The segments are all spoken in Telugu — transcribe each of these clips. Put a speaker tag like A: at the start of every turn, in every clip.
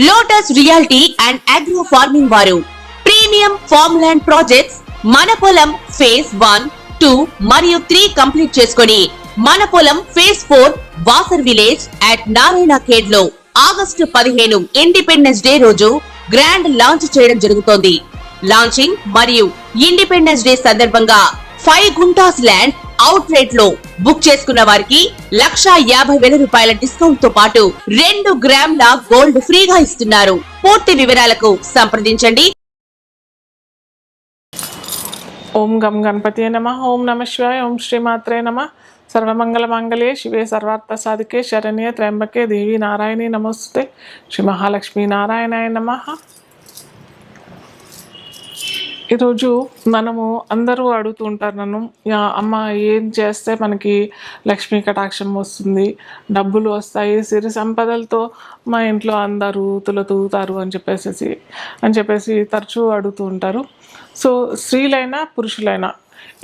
A: Lotus reality and agro farming వారు ప్రీమియం ఫార్మ్ ల్యాండ్ ప్రాజెక్ట్స్ మన పొలం ఫేజ్ 1, 2 మరియు 3 కంప్లీట్ చేసుకొని మన పొలం phase 4 Wasar village at Narayana Khed లో ఆగస్టు 15 ఇండిపెండెన్స్ డే రోజు గ్రాండ్ లాంచ్ చేయడం జరుగుతోంది. లాంచింగ్ మరియు ఇండిపెండెన్స్ డే సందర్భంగా 5 గుంటాస్ ల్యాండ్ అవుట్ రేట్ లో బుక్ చేసుకున్న వారికి 1,50,000 రూపాయల డిస్కౌంట్ తో పాటు 2 గ్రాముల గోల్డ్ ఫ్రీగా ఇస్తున్నారు. పూర్తి వివరాలకు సంప్రదించండి.
B: ఓం గం గణపతియే నమః. ఓం నమః శివాయ. ఓం శ్రీమాత్రే నమః. సర్వమంగళ మంగళే శివే సర్వార్థ సాధికే శరణ్యే త్ర్యంబకే దేవి నారాయణి నమోస్తుతే. శ్రీ మహాలక్ష్మీ నారాయణాయ నమః. ఈరోజు మనము అందరూ అడుగుతూ ఉంటారు నన్ను, అమ్మ ఏం చేస్తే మనకి లక్ష్మీ కటాక్షం వస్తుంది, డబ్బులు వస్తాయి, సిరి సంపదలతో మా ఇంట్లో అందరూ తులతూగుతారు అని చెప్పేసి తరచూ అడుగుతూ ఉంటారు. సో స్త్రీలైనా పురుషులైనా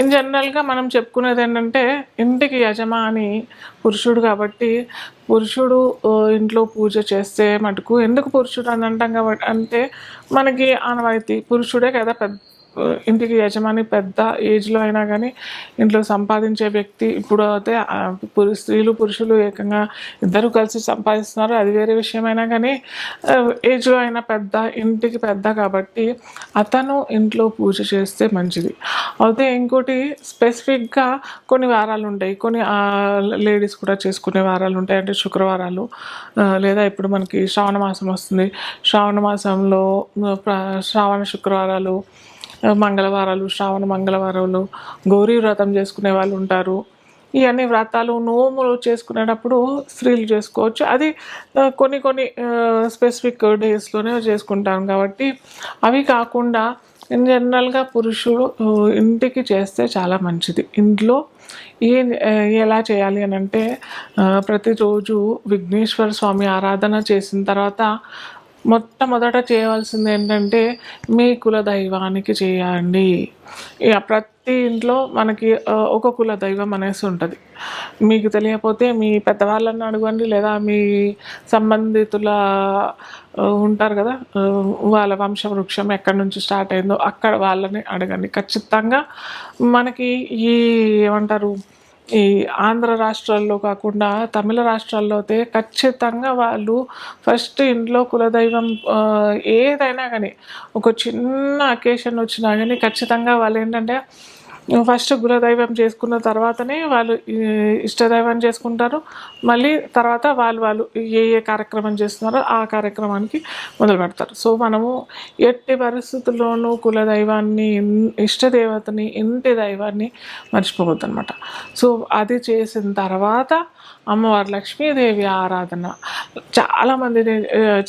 B: ఇన్ జనరల్గా మనం చెప్పుకునేది ఏంటంటే, ఇంటికి యజమాని పురుషుడు కాబట్టి పురుషుడు ఇంట్లో పూజ చేస్తే మటుకు, ఎందుకు పురుషుడు అని అంటాం కాబట్టి అంటే మనకి ఆనవాయితీ పురుషుడే కదా ఇంటికి యజమాని. పెద్ద ఏజ్లో అయినా కానీ ఇంట్లో సంపాదించే వ్యక్తి. ఇప్పుడు అయితే స్త్రీలు పురుషులు ఏకంగా ఇద్దరు కలిసి సంపాదిస్తున్నారు, అది వేరే విషయమైనా కానీ ఏజ్లో అయినా పెద్ద, ఇంటికి పెద్ద కాబట్టి అతను ఇంట్లో పూజ చేస్తే మంచిది. అయితే ఇంకోటి స్పెసిఫిక్గా కొన్ని వారాలు ఉంటాయి, కొన్ని లేడీస్ కూడా చేసుకునే వారాలు ఉంటాయి. అంటే శుక్రవారాలు, లేదా ఇప్పుడు మనకి శ్రావణ మాసం వస్తుంది, శ్రావణ మాసంలో శ్రావణ శుక్రవారాలు, మంగళవారాలు, శ్రావణ మంగళవారాలు, గౌరీ వ్రతం చేసుకునే వాళ్ళు ఉంటారు. ఇవన్నీ వ్రతాలు నోములు చేసుకునేటప్పుడు స్త్రీలు చేసుకోవచ్చు. అది కొన్ని స్పెసిఫిక్ డేస్లోనే చేసుకుంటాం కాబట్టి అవి కాకుండా ఇన్ జనరల్గా పురుషుడు ఇంటికి చేస్తే చాలా మంచిది. ఇంట్లో ఎలా చేయాలి అని అంటే, ప్రతిరోజు విఘ్నేశ్వర స్వామి ఆరాధన చేసిన తర్వాత మొట్టమొదట చేయవలసింది ఏంటంటే, మీ కుల దైవానికి చేయండి. ఇక ప్రతి ఇంట్లో మనకి ఒక కుల దైవం అనేసి ఉంటుంది. మీకు తెలియకపోతే మీ పెద్దవాళ్ళని అడగండి, లేదా మీ సంబంధితుల ఉంటారు కదా, వాళ్ళ వంశవృక్షం ఎక్కడి నుంచి స్టార్ట్ అయిందో అక్కడ వాళ్ళని అడగండి. ఖచ్చితంగా మనకి ఈ ఏమంటారు, ఈ ఆంధ్ర రాష్ట్రాల్లో కాకుండా తమిళ రాష్ట్రాల్లో అయితే ఖచ్చితంగా వాళ్ళు ఫస్ట్ ఇంట్లో కులదైవం ఏదైనా కానీ, ఒక చిన్న అకేషన్ వచ్చినా కానీ ఖచ్చితంగా వాళ్ళు ఏంటంటే ఫస్ట్ కులదైవం చేసుకున్న తర్వాతనే వాళ్ళు ఇష్టదైవం చేసుకుంటారు. మళ్ళీ తర్వాత వాళ్ళు ఏ కార్యక్రమం చేస్తున్నారో ఆ కార్యక్రమానికి మొదలు పెడతారు. సో మనము ఎట్టి పరిస్థితుల్లోనూ కులదైవాన్ని, ఇష్టదేవతని, ఇంటి దైవాన్ని మర్చిపోవద్దు అనమాట. సో అది చేసిన తర్వాత అమ్మవారు లక్ష్మీదేవి ఆరాధన. చాలామంది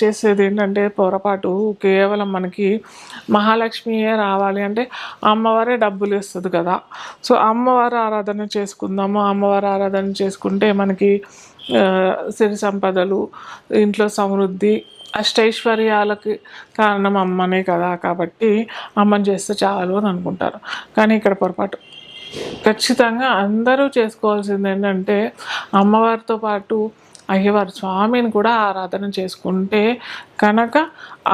B: చేసేది ఏంటంటే పొరపాటు, కేవలం మనకి మహాలక్ష్మియే రావాలి అంటే అమ్మవారే డబ్బులు ఇస్తుంది కదా, సో అమ్మవారు ఆరాధన చేసుకుందాము. అమ్మవారు ఆరాధన చేసుకుంటే మనకి సిరి సంపదలు, ఇంట్లో సమృద్ధి, అష్టైశ్వర్యాలకి కారణం అమ్మనే కదా, కాబట్టి అమ్మని చేస్తే చాలు అని అనుకుంటారు. కానీ ఇక్కడ పొరపాటు. ఖచ్చితంగా అందరూ చేసుకోవాల్సింది ఏంటంటే, అమ్మవారితో పాటు అయ్యవారు స్వామిని కూడా ఆరాధన చేసుకుంటే కనుక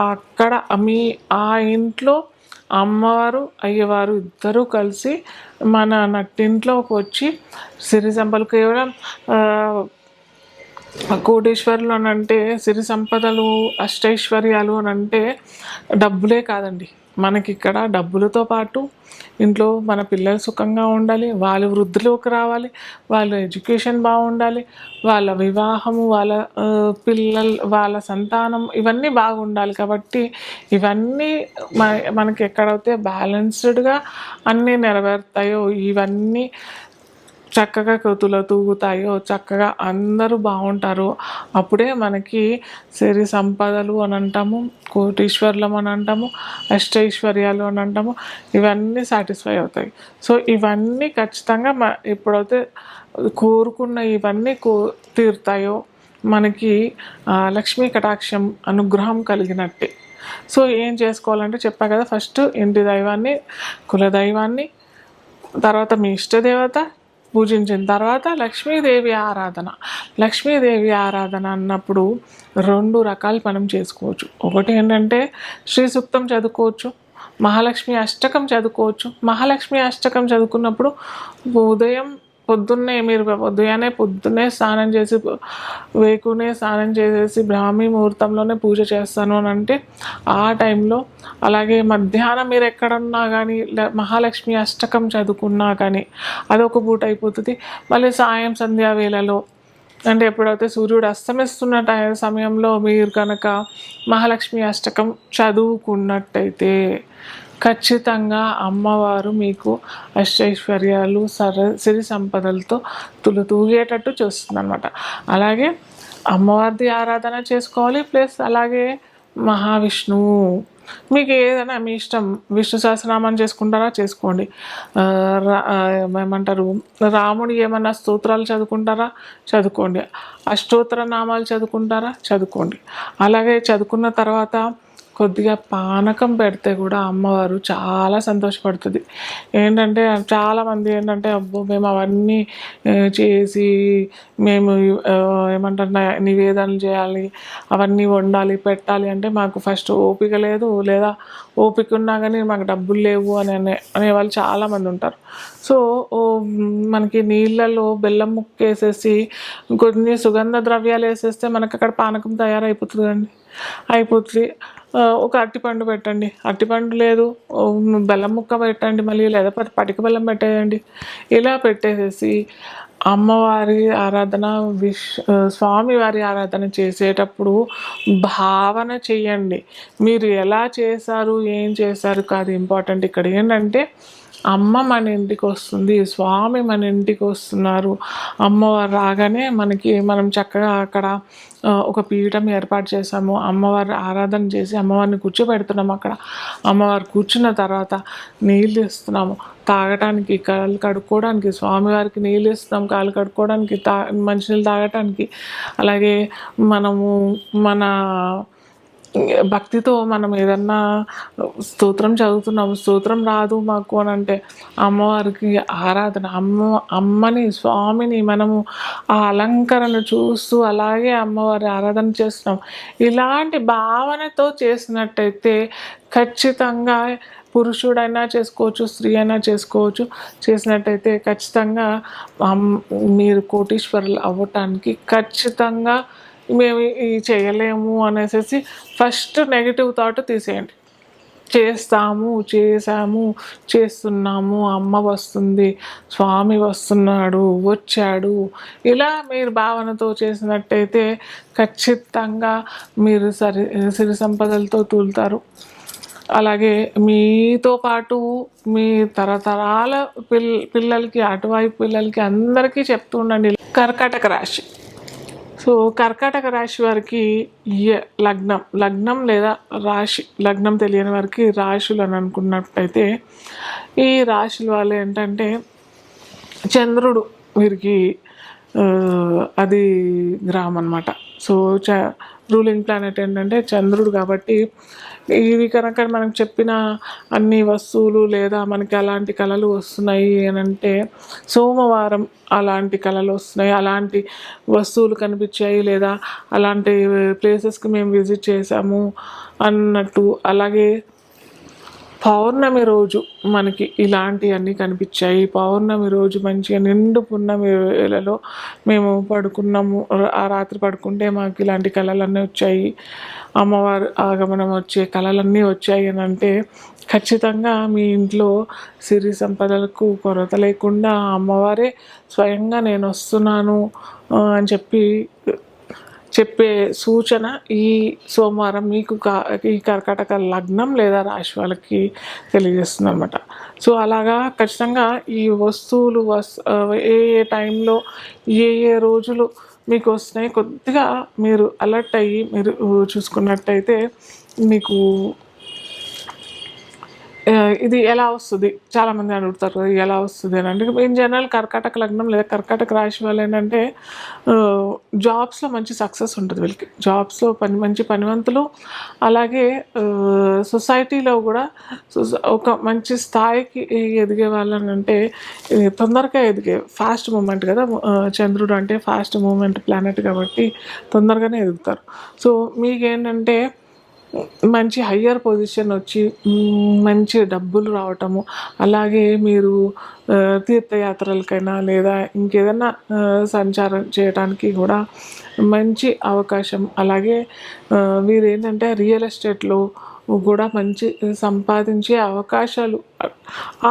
B: అక్కడ ఆ ఇంట్లో అమ్మవారు అయ్యవారు ఇద్దరూ కలిసి మన నట్టింట్లోకి వచ్చి సిరి సంపదలు, కేవలం కోటేశ్వరులు అని అంటే, సిరి సంపదలు, అష్టైశ్వర్యాలు అని అంటే డబ్బులే కాదండి. మనకి ఇక్కడ డబ్బులతో పాటు ఇంట్లో మన పిల్లలు సుఖంగా ఉండాలి, వాళ్ళు వృద్ధిలోకి రావాలి, వాళ్ళ ఎడ్యుకేషన్ బాగుండాలి, వాళ్ళ వివాహము, వాళ్ళ పిల్లలు, వాళ్ళ సంతానం, ఇవన్నీ బాగుండాలి. కాబట్టి ఇవన్నీ మనకి ఎక్కడైతే బ్యాలెన్స్డ్గా అన్నీ నెరవేరుతాయో, ఇవన్నీ చక్కగా తూగుతాయో, చక్కగా అందరూ బాగుంటారో, అప్పుడే మనకి సిరి సంపదలు అని అంటాము, కోటీశ్వర్లం అని అంటాము, అష్టైశ్వర్యాలు అని అంటాము, ఇవన్నీ సాటిస్ఫై అవుతాయి. సో ఇవన్నీ ఖచ్చితంగా ఎప్పుడైతే కోరుకున్న ఇవన్నీ తీరుతాయో మనకి లక్ష్మీ కటాక్షం అనుగ్రహం కలిగినట్టే. సో ఏం చేసుకోవాలంటే చెప్పా కదా, ఫస్ట్ ఇంటి దైవాన్ని, కులదైవాన్ని, తర్వాత మీ ఇష్టదేవత, పూజించిన తర్వాత లక్ష్మీదేవి ఆరాధన. లక్ష్మీదేవి ఆరాధన అన్నప్పుడు 2 రకాలు మనం చేసుకోవచ్చు. ఒకటి ఏంటంటే శ్రీ సూక్తం చదువుకోవచ్చు, మహాలక్ష్మి అష్టకం చదువుకోవచ్చు. మహాలక్ష్మి అష్టకం చదువుకున్నప్పుడు పొద్దున్నే స్నానం చేసి వేకునే స్నానం చేసేసి బ్రాహ్మీ ముహూర్తంలోనే పూజ చేస్తాను అని అంటే ఆ టైంలో, అలాగే మధ్యాహ్నం మీరు ఎక్కడున్నా కానీ మహాలక్ష్మి అష్టకం చదువుకున్నా కానీ అదొక పూట అయిపోతుంది. మళ్ళీ సాయం సంధ్యా వేళలో అంటే ఎప్పుడైతే సూర్యుడు అస్తమిస్తున్న సమయంలో మీరు కనుక మహాలక్ష్మి అష్టకం చదువుకున్నట్టయితే ఖచ్చితంగా అమ్మవారు మీకు అష్టైశ్వర్యాలు సిరి సంపదలతో తూగేటట్టు చూస్తుంది అనమాట. అలాగే అమ్మవారిది ఆరాధన చేసుకోవాలి, ప్లస్ అలాగే మహావిష్ణువు. మీకు ఏదైనా మీ ఇష్టం, విష్ణు సహస్రనామం చేసుకుంటారా చేసుకోండి, ఏమంటారు రాముడి ఏమన్నా స్తోత్రాలు చదువుకుంటారా చదువుకోండి, అష్టోత్తర నామాలు చదువుకుంటారా చదువుకోండి. అలాగే చదువుకున్న తర్వాత కొద్దిగా పానకం పెడితే కూడా అమ్మవారు చాలా సంతోషపడుతుంది. ఏంటంటే చాలామంది ఏంటంటే అబ్బో మేము అవన్నీ చేసి మేము ఏమంటారు నివేదనలు చేయాలి, అవన్నీ వండాలి పెట్టాలి అంటే మాకు ఫస్ట్ ఓపిక లేదు, లేదా ఓపిక ఉన్నా కానీ మాకు డబ్బులు లేవు అనేవాళ్ళు చాలామంది ఉంటారు. సో మనకి నీళ్ళలో బెల్లం ముక్క వేసేసి కొన్ని సుగంధ ద్రవ్యాలు వేసేస్తే మనకు అక్కడ పానకం తయారైపోతుంది అయిపోతుంది. ఒక అరటిపండు పెట్టండి, అరటిపండు లేదు బెల్లం ముక్క పెట్టండి, మళ్ళీ లేదా పటిక బెల్లం పెట్టేయండి. ఇలా పెట్టేసేసి అమ్మవారి ఆరాధన స్వామివారి ఆరాధన చేసేటప్పుడు భావన చెయ్యండి. మీరు ఎలా చేశారు ఏం చేశారు కాదు ఇంపార్టెంట్. ఇక్కడ ఏంటంటే అమ్మ మన ఇంటికి వస్తుంది, స్వామి మన ఇంటికి వస్తున్నారు. అమ్మవారు రాగానే మనం చక్కగా అక్కడ ఒక పీఠం ఏర్పాటు చేసాము, అమ్మవారి ఆరాధన చేసి అమ్మవారిని కూర్చోబెడుతున్నాము. అక్కడ అమ్మవారు కూర్చున్న తర్వాత నీళ్ళు ఇస్తున్నాము తాగటానికి, కాళ్ళు కడుక్కోవడానికి, స్వామివారికి నీళ్ళు ఇస్తున్నాం కాళ్ళు కడుక్కోవడానికి, మంచినీళ్ళు తాగటానికి. అలాగే మనము మన భక్తితో మనం ఏదన్నా స్తోత్రం చదువుతున్నాము, స్తోత్రం రాదు మాకు అని అంటే అమ్మవారికి ఆరాధన, అమ్మని స్వామిని మనము ఆ అలంకరణ చూస్తూ అలాగే అమ్మవారి ఆరాధన చేస్తున్నాం. ఇలాంటి భావనతో చేసినట్టయితే ఖచ్చితంగా పురుషుడైనా చేసుకోవచ్చు, స్త్రీ అయినా చేసుకోవచ్చు. చేసినట్టయితే ఖచ్చితంగా మీరు కోటీశ్వరులు అవ్వటానికి ఖచ్చితంగా మేము ఇది చేయలేము అనేసి ఫస్ట్ నెగిటివ్ థాట్ తీసేయండి. చేసాము చేస్తున్నాము, అమ్మ వస్తుంది, స్వామి వస్తున్నాడు వచ్చాడు, ఇలా మీరు భావనతో చేసినట్టయితే ఖచ్చితంగా మీరు సిరి సంపదలతో తూలుతారు. అలాగే మీతో పాటు మీ తరతరాల పిల్లలకి అటువైపు పిల్లలకి అందరికీ చెప్తూ ఉండండి. కర్కాటక రాశి. సో కర్కాటక రాశి వారికి లగ్నం లేదా రాశి, లగ్నం తెలియని వారికి రాశులు అని అనుకున్నట్టయితే ఈ రాశుల వాళ్ళు ఏంటంటే చంద్రుడు వీరికి అది గ్రహం అన్నమాట. సో రూలింగ్ ప్లానెట్ ఏంటంటే చంద్రుడు. కాబట్టి ఇవి కనుక మనకు చెప్పిన అన్ని వస్తువులు లేదా మనకి అలాంటి కళలు వస్తున్నాయి అని అంటే సోమవారం అలాంటి కళలు వస్తున్నాయి, అలాంటి వస్తువులు కనిపించాయి, లేదా అలాంటి ప్లేసెస్కి మేము విజిట్ చేసాము అన్నట్టు. అలాగే పౌర్ణమి రోజు మనకి ఇలాంటివన్నీ కనిపించాయి. పౌర్ణమి రోజు మంచిగా నిండు పున్నమి వేళలో మేము పడుకున్నాము, ఆ రాత్రి పడుకుంటే మాకు ఇలాంటి కళలన్నీ వచ్చాయి, అమ్మవారు ఆగమనం వచ్చే కళలన్నీ వచ్చాయి అని అంటే ఖచ్చితంగా మీ ఇంట్లో సిరి సంపదలకు కొరత లేకుండా అమ్మవారే స్వయంగా నేను వస్తున్నాను అని చెప్పే సూచన ఈ సోమవారం మీకు ఈ కర్కాటక లగ్నం లేదా రాశి వాళ్ళకి తెలియజేస్తుంది అనమాట. సో అలాగా ఖచ్చితంగా ఈ వస్తువులు ఏ టైంలో ఏ రోజులు మీకు వస్తున్నాయి కొద్దిగా మీరు అలర్ట్ అయ్యి మీరు చూసుకున్నట్టయితే మీకు ఇది ఎలా వస్తుంది చాలామంది అడుగుతారు ఎలా వస్తుంది అని అంటే ఇన్ జనరల్ కర్కాటక లగ్నం లేదా కర్కాటక రాశి వాళ్ళు ఏంటంటే జాబ్స్లో మంచి సక్సెస్ ఉంటుంది వీళ్ళకి, జాబ్స్లో మంచి పనివంతులు, అలాగే సొసైటీలో కూడా ఒక మంచి స్థాయికి ఎదిగే వాళ్ళని అంటే తొందరగా ఎదిగే ఫాస్ట్ మూమెంట్ కదా, చంద్రుడు అంటే ఫాస్ట్ మూమెంట్ ప్లానెట్ కాబట్టి తొందరగానే ఎదుగుతారు. సో మీకేంటంటే మంచి హయ్యర్ పొజిషన్ వచ్చి మంచి డబ్బులు రావటము, అలాగే మీరు తీర్థయాత్రలకైనా లేదా ఇంకేదైనా సంచారం చేయడానికి కూడా మంచి అవకాశం, అలాగే మీరు ఏంటంటే రియల్ ఎస్టేట్లో కూడా మంచి సంపాదించే అవకాశాలు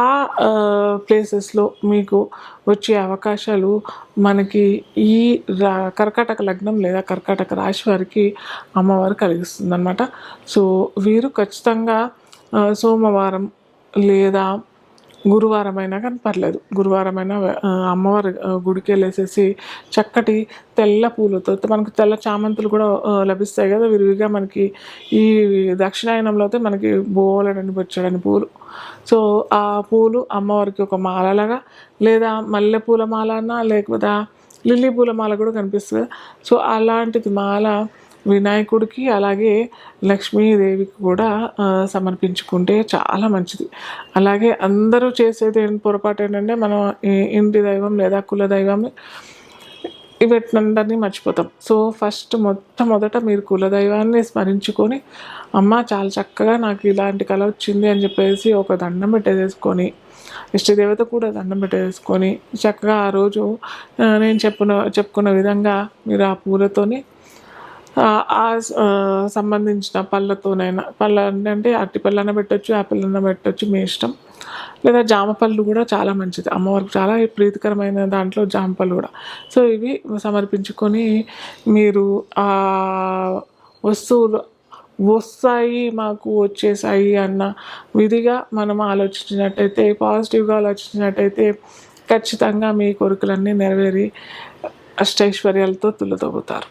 B: ఆ ప్లేసెస్లో మీకు వచ్చే అవకాశాలు మనకి ఈ కర్కాటక లగ్నం లేదా కర్కాటక రాశి వారికి అమ్మవారు కలిగిస్తుంది అనమాట. సో వీరు ఖచ్చితంగా సోమవారం లేదా గురువారం అయినా కానీ పర్లేదు, గురువారమైనా అమ్మవారి గుడికి వెళ్ళేసేసి చక్కటి తెల్ల పూలతో, మనకు తెల్ల చామంతులు కూడా లభిస్తాయి కదా విరివిగా మనకి ఈ దక్షిణాయనంలో అయితే మనకి బోలెడని బొచ్చడని పూలు. సో ఆ పూలు అమ్మవారికి ఒక మాలలాగా లేదా మల్లెపూల మాల అన్నా లేకపోతే లిల్లీ పూల మాల కూడా కనిపిస్తుంది. సో అలాంటిది మాల వినాయకుడికి అలాగే లక్ష్మీదేవికి కూడా సమర్పించుకుంటే చాలా మంచిది. అలాగే అందరూ చేసేది పొరపాటు ఏంటంటే మనం ఇంటి దైవం లేదా కుల దైవం వీటినందరినీ మర్చిపోతాం. సో మొట్టమొదట మీరు కులదైవాన్ని స్మరించుకొని అమ్మ చాలా చక్కగా నాకు ఇలాంటి కళ వచ్చింది అని చెప్పేసి ఒక దండం పెట్టేసుకొని, ఇష్టదేవత కూడా దండం పెట్టేసుకొని చక్కగా ఆ రోజు నేను చెప్పుకున్న విధంగా మీరు ఆ పూలతోని సంబంధించిన పళ్ళతోనైనా, పళ్ళ అంటే అరటి పళ్ళైనా పెట్టచ్చు, యాపిల్ అయినా పెట్టచ్చు, మీ ఇష్టం. లేదా జామ పళ్ళు కూడా చాలా మంచిది, అమ్మవారికి చాలా ప్రీతికరమైన దాంట్లో జామ పళ్ళు కూడా. సో ఇవి సమర్పించుకొని మీరు ఆ వస్తువులు వస్తాయి మాకు వచ్చేసాయి అన్న విధిగా మనం ఆలోచించినట్టయితే, పాజిటివ్గా ఆలోచించినట్టయితే ఖచ్చితంగా మీ కోరికలన్నీ నెరవేరి అష్టైశ్వర్యాలతో తులతూగుతారు.